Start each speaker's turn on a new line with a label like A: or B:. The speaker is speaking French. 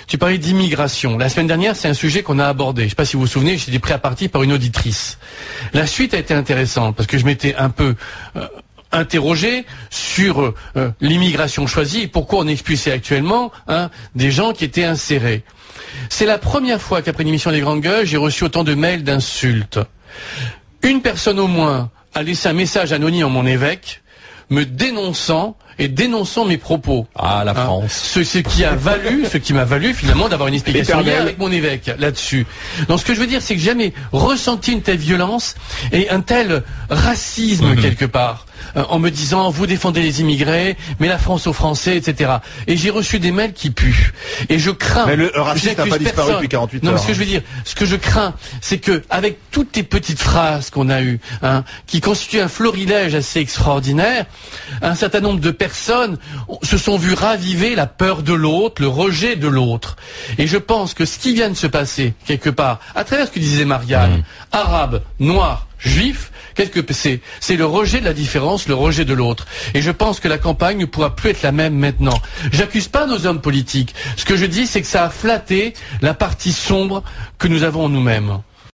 A: Tu parlais d'immigration. La semaine dernière, c'est un sujet qu'on a abordé. Je ne sais pas si vous vous souvenez, j'étais pris à partie par une auditrice. La suite a été intéressante parce que je m'étais un peu interrogé sur l'immigration choisie et pourquoi on expulsait actuellement des gens qui étaient insérés. C'est la première fois qu'après l'émission des Grandes Gueules, j'ai reçu autant de mails d'insultes. Une personne au moins a laissé un message anonyme à mon évêque me dénonçant mes propos.
B: Ah, la France.
A: Ce qui m'a valu finalement d'avoir une explication hier avec mon évêque là-dessus. Donc ce que je veux dire, c'est que j'ai jamais ressenti une telle violence et un tel racisme quelque part. En me disant, vous défendez les immigrés, mais la France aux Français, etc. Et j'ai reçu des mails qui puent. Et je crains...
C: Mais le racisme n'a pas disparu depuis 48 heures.
A: Non, mais ce que je veux dire, ce que je crains, c'est que avec toutes les petites phrases qu'on a eues, qui constituent un florilège assez extraordinaire, un certain nombre de personnes se sont vues raviver la peur de l'autre, le rejet de l'autre. Et je pense que ce qui vient de se passer, quelque part, à travers ce que disait Marianne, arabe, noir, juif, qu'est-ce que c'est? C'est le rejet de la différence, le rejet de l'autre. Et je pense que la campagne ne pourra plus être la même maintenant. J'accuse pas nos hommes politiques. Ce que je dis, c'est que ça a flatté la partie sombre que nous avons en nous-mêmes.